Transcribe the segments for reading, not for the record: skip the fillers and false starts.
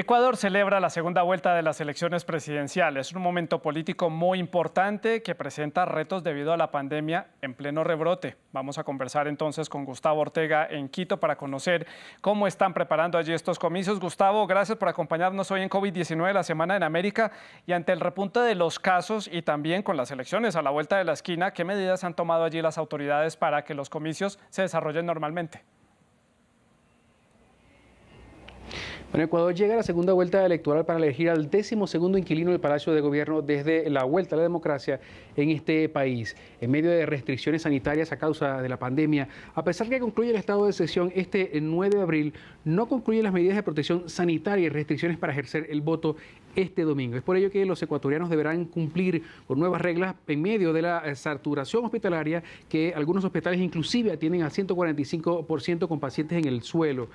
Ecuador celebra la segunda vuelta de las elecciones presidenciales, un momento político muy importante que presenta retos debido a la pandemia en pleno rebrote. Vamos a conversar entonces con Gustavo Ortega en Quito para conocer cómo están preparando allí estos comicios. Gustavo, gracias por acompañarnos hoy en COVID-19, la Semana en América, y ante el repunte de los casos y también con las elecciones a la vuelta de la esquina, ¿qué medidas han tomado allí las autoridades para que los comicios se desarrollen normalmente? Bueno, Ecuador llega a la segunda vuelta electoral para elegir al 12º inquilino del Palacio de Gobierno desde la vuelta a la democracia en este país. En medio de restricciones sanitarias a causa de la pandemia, a pesar que concluye el estado de excepción este 9 de abril, no concluyen las medidas de protección sanitaria y restricciones para ejercer el voto este domingo. Es por ello que los ecuatorianos deberán cumplir con nuevas reglas en medio de la saturación hospitalaria, que algunos hospitales inclusive atienden al 145% con pacientes en el suelo.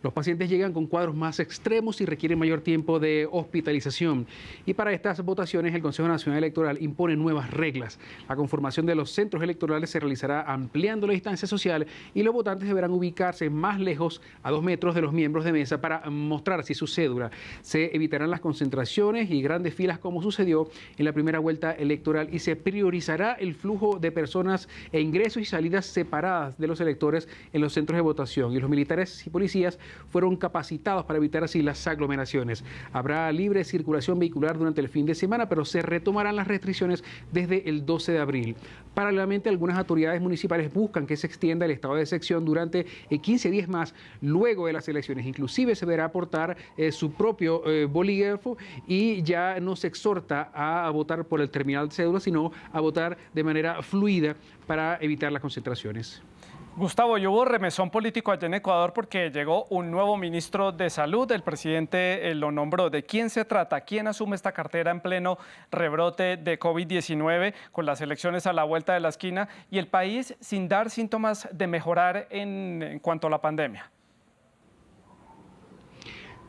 Los pacientes llegan con cuadros más extremos y requieren mayor tiempo de hospitalización. Y para estas votaciones, el Consejo Nacional Electoral impone nuevas reglas. La conformación de los centros electorales se realizará ampliando la distancia social y los votantes deberán ubicarse más lejos, a 2 metros de los miembros de mesa, para mostrar así su cédula. Se evitarán las concentraciones y grandes filas como sucedió en la primera vuelta electoral y se priorizará el flujo de personas e ingresos y salidas separadas de los electores en los centros de votación. Y los militares y policías fueron capacitados para evitar así las aglomeraciones. Habrá libre circulación vehicular durante el fin de semana, pero se retomarán las restricciones desde el 12 de abril. Paralelamente, algunas autoridades municipales buscan que se extienda el estado de excepción durante 15 días más luego de las elecciones. Inclusive se deberá aportar su propio bolígrafo y ya no se exhorta a votar por el terminal de cédula, sino a votar de manera fluida para evitar las concentraciones. Gustavo, y hubo remesón político allá en Ecuador porque llegó un nuevo ministro de Salud. El presidente lo nombró. ¿De quién se trata? ¿Quién asume esta cartera en pleno rebrote de COVID-19 con las elecciones a la vuelta de la esquina y el país sin dar síntomas de mejorar en cuanto a la pandemia?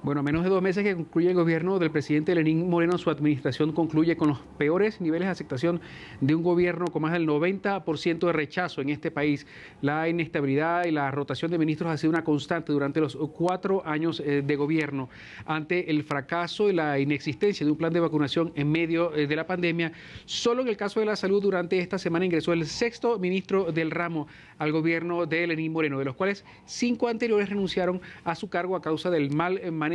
Bueno, a menos de 2 meses que concluye el gobierno del presidente Lenín Moreno, su administración concluye con los peores niveles de aceptación de un gobierno con más del 90% de rechazo en este país. La inestabilidad y la rotación de ministros ha sido una constante durante los 4 años de gobierno. Ante el fracaso y la inexistencia de un plan de vacunación en medio de la pandemia, solo en el caso de la salud durante esta semana ingresó el 6º ministro del ramo al gobierno de Lenín Moreno, de los cuales 5 anteriores renunciaron a su cargo a causa del mal manejo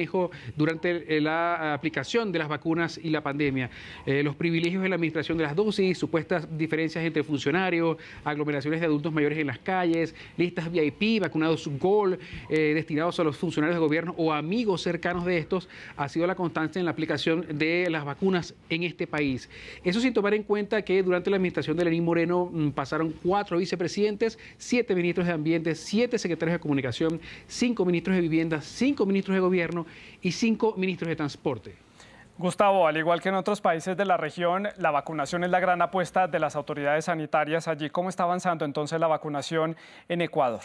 durante la aplicación de las vacunas y la pandemia. Los privilegios en la administración de las dosis, supuestas diferencias entre funcionarios, aglomeraciones de adultos mayores en las calles, listas VIP, vacunados Gold, destinados a los funcionarios de gobierno o amigos cercanos de estos, ha sido la constante en la aplicación de las vacunas en este país. Eso sin tomar en cuenta que durante la administración de Lenín Moreno pasaron 4 vicepresidentes, 7 ministros de Ambiente, 7 secretarios de Comunicación, 5 ministros de Vivienda, 5 ministros de Gobierno y 5 ministros de Transporte. Gustavo, al igual que en otros países de la región, la vacunación es la gran apuesta de las autoridades sanitarias allí. ¿Cómo está avanzando entonces la vacunación en Ecuador?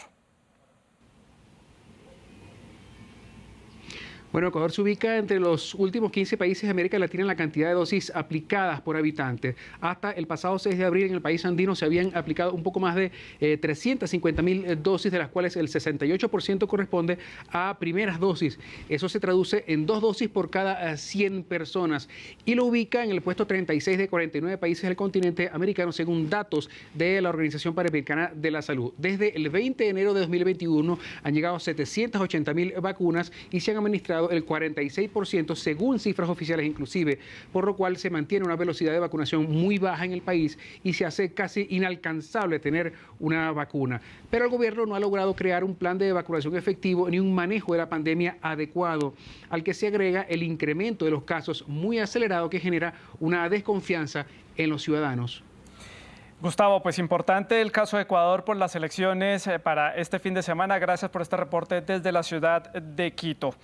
Bueno, Ecuador se ubica entre los últimos 15 países de América Latina en la cantidad de dosis aplicadas por habitante. Hasta el pasado 6 de abril en el país andino se habían aplicado un poco más de 350.000 dosis, de las cuales el 68% corresponde a primeras dosis. Eso se traduce en 2 dosis por cada 100 personas y lo ubica en el puesto 36 de 49 países del continente americano, según datos de la Organización Panamericana de la Salud. Desde el 20 de enero de 2021 han llegado 780.000 vacunas y se han administrado el 46% según cifras oficiales inclusive, por lo cual se mantiene una velocidad de vacunación muy baja en el país y se hace casi inalcanzable tener una vacuna. Pero el gobierno no ha logrado crear un plan de vacunación efectivo ni un manejo de la pandemia adecuado, al que se agrega el incremento de los casos muy acelerado que genera una desconfianza en los ciudadanos. Gustavo, pues importante el caso de Ecuador por las elecciones para este fin de semana. Gracias por este reporte desde la ciudad de Quito.